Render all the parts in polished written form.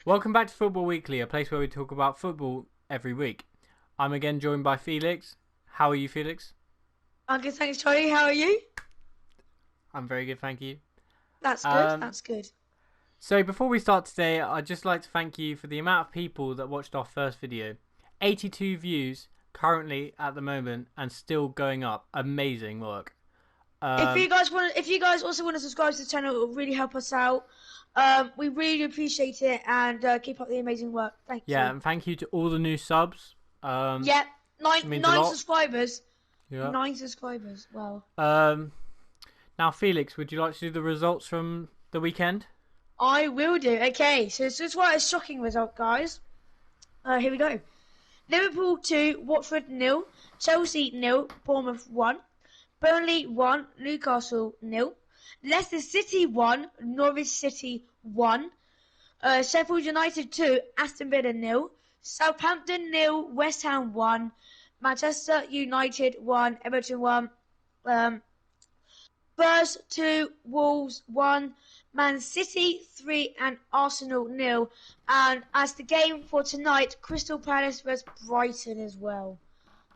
Welcome back to Football Weekly, a place where we talk about football every week. I'm again joined by Felix. How are you, Felix? I'm good, thanks, Charlie. How are you? I'm very good, thank you. That's good. That's good. So before we start today, I'd just like to thank you for the amount of people that watched our first video. 82 views currently at the moment and still going up. Amazing work. If you guys also want to subscribe to the channel, it will really help us out. We really appreciate it, and keep up the amazing work. Thank you. Yeah, and thank you to all the new subs. Yeah, Means a nine lot. subscribers. Yeah. 9 subscribers. Wow. Now, Felix, would you like to do the results from the weekend? I will do. Okay, so this is quite a shocking result, guys. Here we go. Liverpool 2, Watford 0, Chelsea 0, Bournemouth 1, Burnley 1, Newcastle 0, Leicester City 1, Norwich City 1, Sheffield United 2, Aston Villa 0, Southampton 0, West Ham 1, Manchester United 1, Everton 1, Spurs 2, Wolves 1, Man City 3, and Arsenal 0. And as the game for tonight, Crystal Palace vs Brighton as well.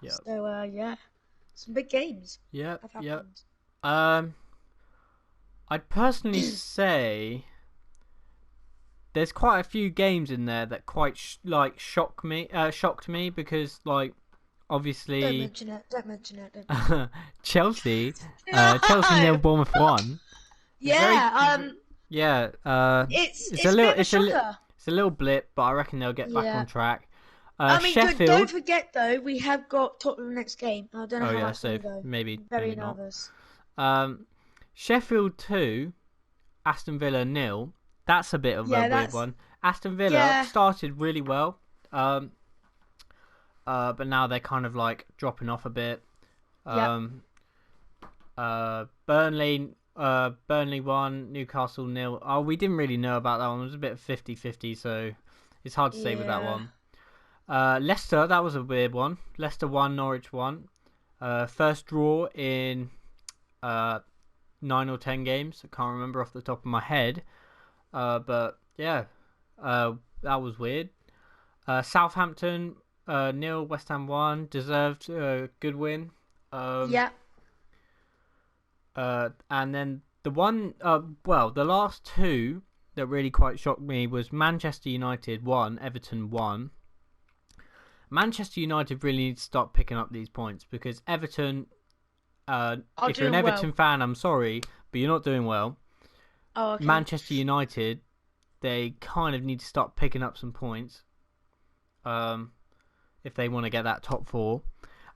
Yeah. So yeah, some big games Yep. have happened. I'd personally say there's quite a few games in there that quite shocked me because obviously Don't mention it. Don't mention it. Chelsea 0 Bournemouth 1. Yeah. It's a bit of a shocker. It's a little blip, but I reckon they'll get back on track. Sheffield. Sheffield. Don't forget though, we have got Tottenham next game. I don't know how that's going to go. Maybe Very not. nervous. Sheffield 2, Aston Villa 0. That's a bit of a weird one. Aston Villa started really well, but now they're kind of dropping off a bit. Burnley 1, Newcastle 0. Oh, we didn't really know about that one. It was a bit 50-50, so it's hard to say with that one. Leicester, that was a weird one. Leicester 1, Norwich 1. First draw in 9 or 10 games. I can't remember off the top of my head. But yeah, that was weird. Southampton 0, West Ham 1. Deserved good win. And then the last two that really quite shocked me was Manchester United 1, Everton 1. Manchester United really need to start picking up these points because Everton, if you're an Everton fan, I'm sorry, but you're not doing well. Oh, okay. Manchester United, they kind of need to start picking up some points if they want to get that top four.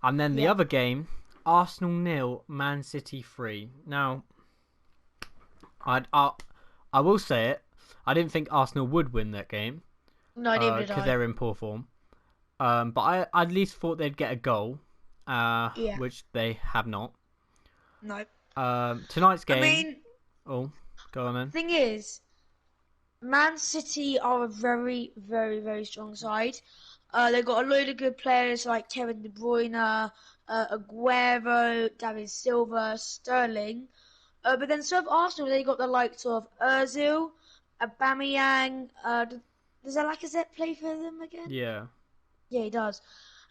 And then the other game, Arsenal 0, Man City 3. Now, I will say it, I didn't think Arsenal would win that game. No, neither did I. Because they're in poor form. But I at least thought they'd get a goal, which they have not. No. Tonight's game... go on then. Thing is, Man City are a very, very, very strong side. They've got a load of good players like Kevin De Bruyne, Aguero, David Silva, Sterling. But then instead of Arsenal, they got the likes of Ozil, Aubameyang. Does Lacazette play for them again? Yeah. Yeah, he does.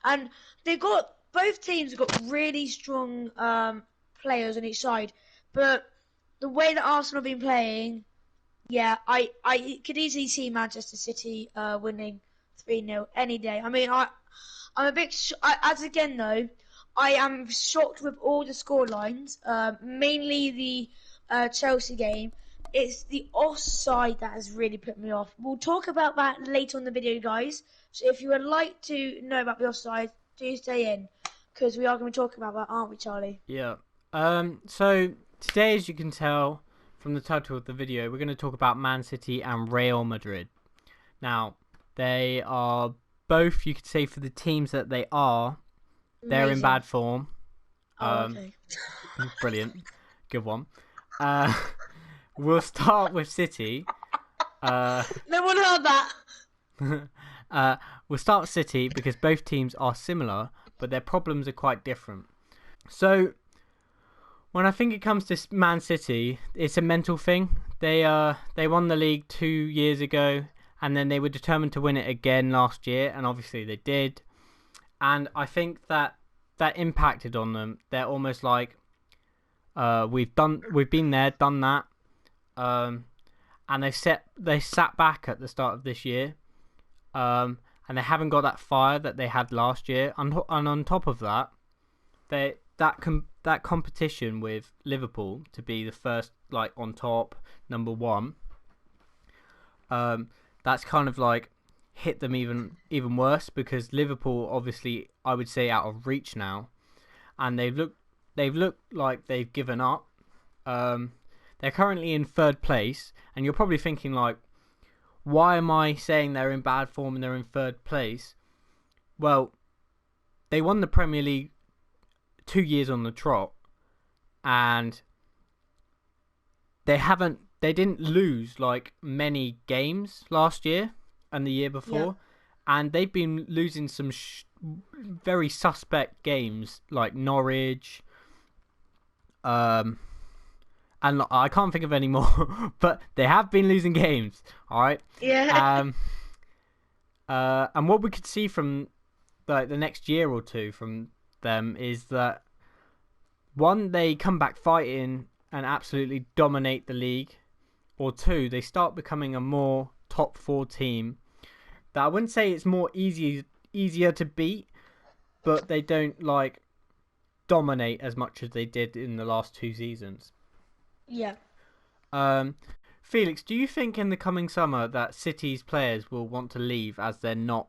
And both teams have got really strong players on each side. But the way that Arsenal have been playing, I could easily see Manchester City winning 3-0 any day. I mean, I'm a bit... though, I am shocked with all the scorelines, mainly the Chelsea game. It's the offside that has really put me off. We'll talk about that later on the video, guys. So if you would like to know about the offside, do stay in, because we are going to be talking about that, aren't we, Charlie? Yeah. So today, as you can tell from the title of the video, we're going to talk about Man City and Real Madrid. Now, they are both, you could say, for the teams that they are, they're in bad form. Okay. Brilliant. Good one. We'll start with City. No one heard that. We'll start with City because both teams are similar, but their problems are quite different. So, when I think it comes to Man City, it's a mental thing. They won the league 2 years ago, and then they were determined to win it again last year, and obviously they did. And I think that impacted on them. They're almost like, we've been there, done that, and they sat back at the start of this year, and they haven't got that fire that they had last year. And on top of that, that competition with Liverpool to be the first, like, on top, number one, that's kind of like hit them even worse, because Liverpool, obviously, I would say, out of reach now, and they've looked like they've given up. They're currently in third place, and you're probably thinking, like, why am I saying they're in bad form and they're in third place? Well, they won the Premier League 2 years on the trot, and they didn't lose like many games last year and the year before, and they've been losing some very suspect games like Norwich, and I can't think of any more, but they have been losing games. All right. Yeah. And what we could see from like the next year or two from them is that, one, they come back fighting and absolutely dominate the league, or two, they start becoming a more top four team that I wouldn't say it's more easier to beat, but they don't like dominate as much as they did in the last 2 seasons. Yeah. Felix, do you think in the coming summer that City's players will want to leave as they're not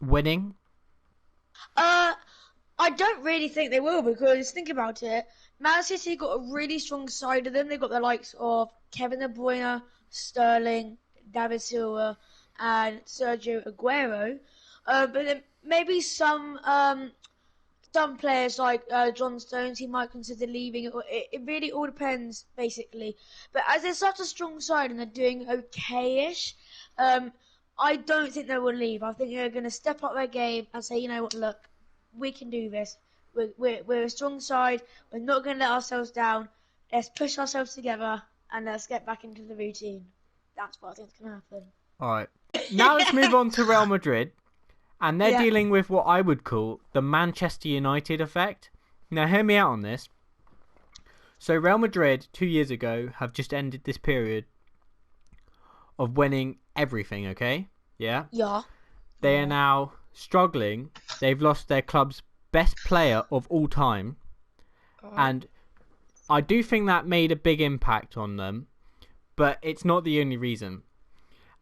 winning? I don't really think they will, because think about it. Man City got a really strong side of them. They've got the likes of Kevin De Bruyne, Sterling, David Silva, and Sergio Aguero. But then maybe some players like John Stones, he might consider leaving. It really all depends, basically. But as they're such a strong side and they're doing okay-ish, I don't think they will leave. I think they're going to step up their game and say, you know what, look, we can do this. We're a strong side. We're not going to let ourselves down. Let's push ourselves together and let's get back into the routine. That's what I think is going to happen. All right. Now let's move on to Real Madrid. And they're dealing with what I would call the Manchester United effect. Now, hear me out on this. So, Real Madrid, 2 years ago, have just ended this period of winning everything, okay? Yeah? Yeah. They are now struggling. They've lost their club's best player of all time. And I do think that made a big impact on them. But it's not the only reason.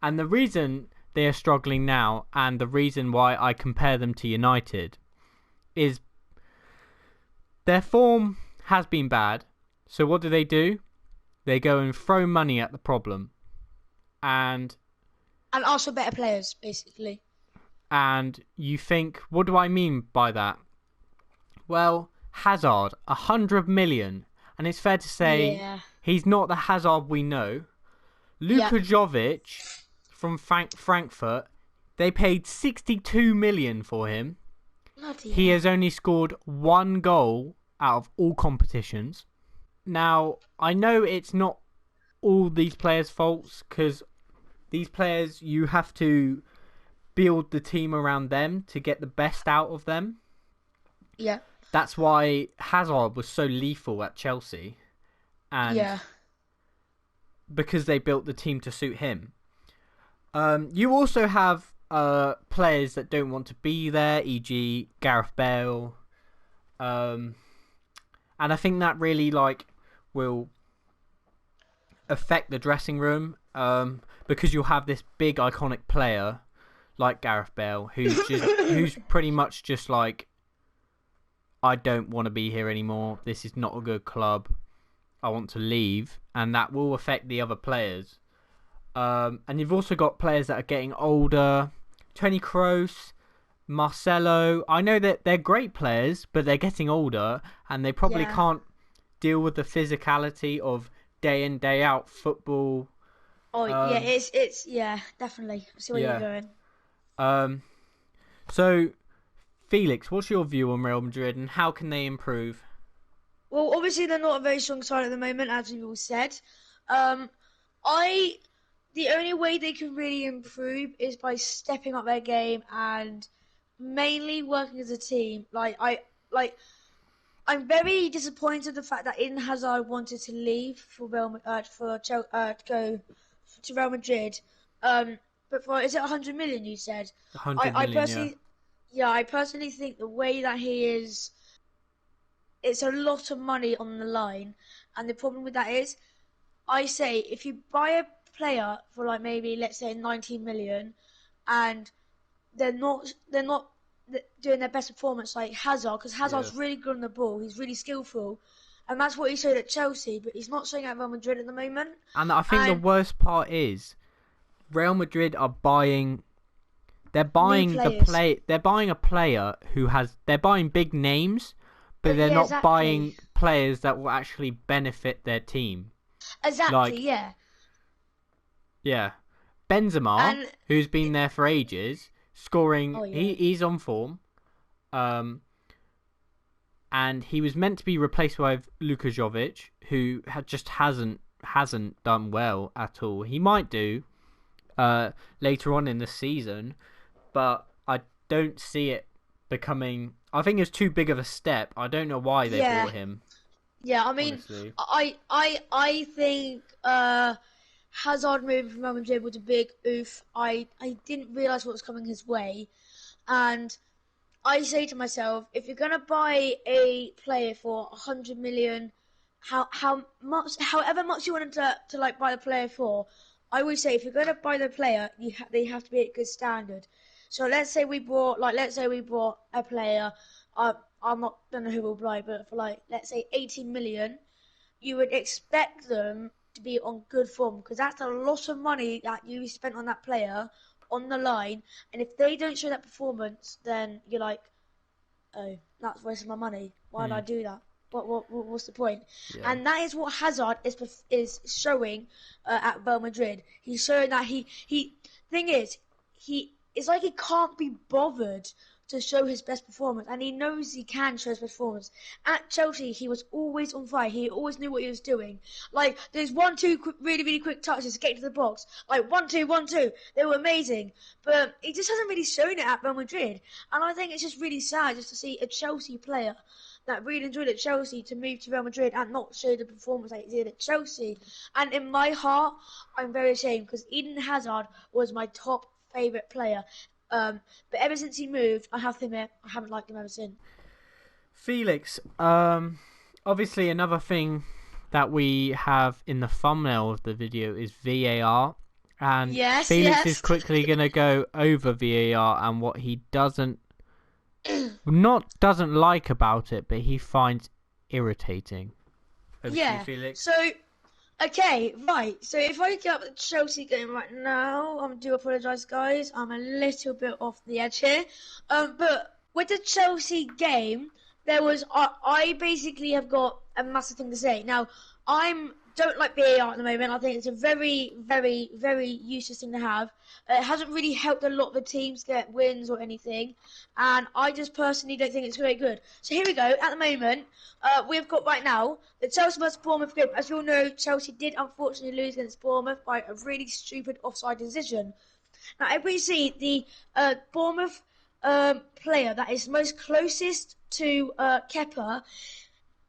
And the reason they are struggling now, and the reason why I compare them to United, is their form has been bad. So what do? They go and throw money at the problem. And also better players, basically. And you think, what do I mean by that? Well, Hazard, 100 million. And it's fair to say he's not the Hazard we know. Luka Jovic from Frankfurt, they paid 62 million for him. He has only scored 1 goal out of all competitions. Now, I know it's not all these players' faults, because these players, you have to build the team around them to get the best out of them. Yeah. That's why Hazard was so lethal at Chelsea. And because they built the team to suit him. You also have players that don't want to be there, e.g. Gareth Bale. And I think that really will affect the dressing room, because you'll have this big iconic player like Gareth Bale who's pretty much just like, I don't want to be here anymore. This is not a good club. I want to leave, and that will affect the other players. And you've also got players that are getting older. Toni Kroos, Marcelo. I know that they're great players, but they're getting older, and they probably can't deal with the physicality of day in, day out football. It's definitely. I see where you're going. So, Felix, what's your view on Real Madrid, and how can they improve? Well, obviously they're not a very strong side at the moment, as you all said. I the only way they can really improve is by stepping up their game and mainly working as a team. I'm very disappointed the fact that Eden Hazard wanted to leave for to go to Real Madrid. But for is it 100 million? You said. 100 I million, yeah. personally, yeah, I personally think the way that he is, it's a lot of money on the line, and the problem with that is, I say if you buy a player for like maybe let's say 19 million, and they're not doing their best performance like Hazard, because Yeah. Hazard's really good on the ball. He's really skillful, and that's what he showed at Chelsea. But he's not showing at Real Madrid at the moment. And I think the And worst part is Real Madrid are buying. They're new buying players. They're buying a player who has. They're buying big names, but they're Yeah, not exactly, buying players that will actually benefit their team. exactly, Like, yeah. yeah, Benzema, And who's been there for ages, scoring. oh yeah, He's on form. Um, and he was meant to be replaced by Luka Jovic, who just hasn't done well at all. He might do later on in the season, but I don't see it becoming. I think it's too big of a step. I don't know why they yeah, bought him. yeah. I mean, Honestly, I think Hazard moving from Real Madrid was a big oof. I didn't realize what was coming his way, and I say to myself, if you're gonna buy a player for 100 million, however much you wanted to like buy the player for, I would say if you're gonna buy the player, they have to be at good standard. So let's say we bought a player. I'm not don't know who we'll buy, but for like let's say 80 million, you would expect them to be on good form because that's a lot of money that you spent on that player on the line. And if they don't show that performance, then you're like, oh, that's wasting my money. Why did hmm, I do that? What's the point? yeah, And that is what Hazard is showing at Real Madrid. He's showing that he thing is he it's like he can't be bothered to show his best performance, and he knows he can show his best performance. At Chelsea, he was always on fire. He always knew what he was doing. Like there's really really quick touches to get to the box. Like 1-2, 1-2. They were amazing, but he just hasn't really shown it at Real Madrid. And I think it's just really sad just to see a Chelsea player that really enjoyed at Chelsea to move to Real Madrid and not show the performance that he did at Chelsea. And in my heart, I'm very ashamed because Eden Hazard was my top favourite player. But ever since he moved, I have to admit, I haven't liked him ever since. Felix. Obviously another thing that we have in the thumbnail of the video is VAR. And Yes, Felix is yes. quickly going to go over VAR and what he doesn't like about it, but he finds irritating. Over to you, Yeah. Felix. So, okay, right. So if I get up the Chelsea game right now, I do apologise, guys. I'm a little bit off the edge here. But with the Chelsea game, I basically have got a massive thing to say. Now, I don't like VAR at the moment. I think it's a very, very, very useless thing to have. It hasn't really helped a lot of the teams get wins or anything, and I just personally don't think it's very good. So here we go. At the moment, we've got right now the Chelsea vs Bournemouth game. As we all know, Chelsea did unfortunately lose against Bournemouth by a really stupid offside decision. Now, if we see the Bournemouth player that is most closest to Kepa,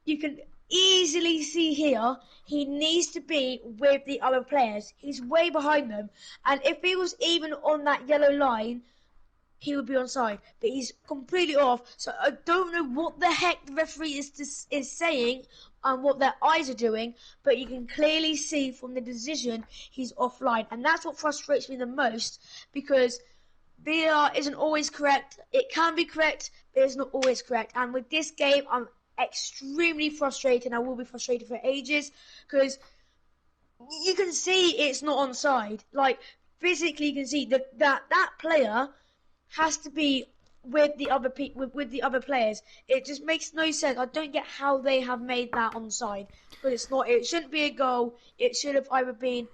you can easily see here he needs to be with the other players. He's way behind them, and if he was even on that yellow line, he would be onside. But he's completely off. So I don't know what the heck the referee is saying and what their eyes are doing, but you can clearly see from the decision he's offline, and that's what frustrates me the most because VAR isn't always correct. It can be correct, but it's not always correct. And with this game, I'm extremely frustrated. I will be frustrated for ages because you can see it's not onside. Like physically, you can see that player has to be with the with the other players. It just makes no sense. I don't get how they have made that onside because it's not. It shouldn't be a goal. It should have either been.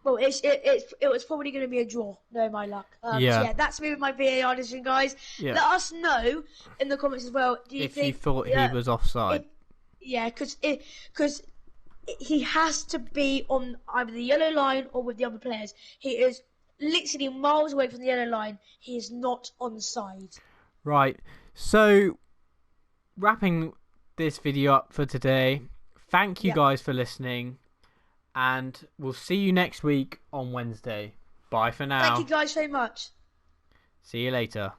Well, it was probably going to be a draw. No, my luck. So Yeah, yeah, that's me with my VAR decision, guys. yeah. Let us know in the comments as well. Do you If you think? thought he was offside. Yeah, because he has to be on either the yellow line or with the other players. He is literally miles away from the yellow line. He is not onside. Right. So, wrapping this video up for today. Thank you Yeah. guys for listening, and we'll see you next week on Wednesday. Bye for Thank you now. guys so much. See you later.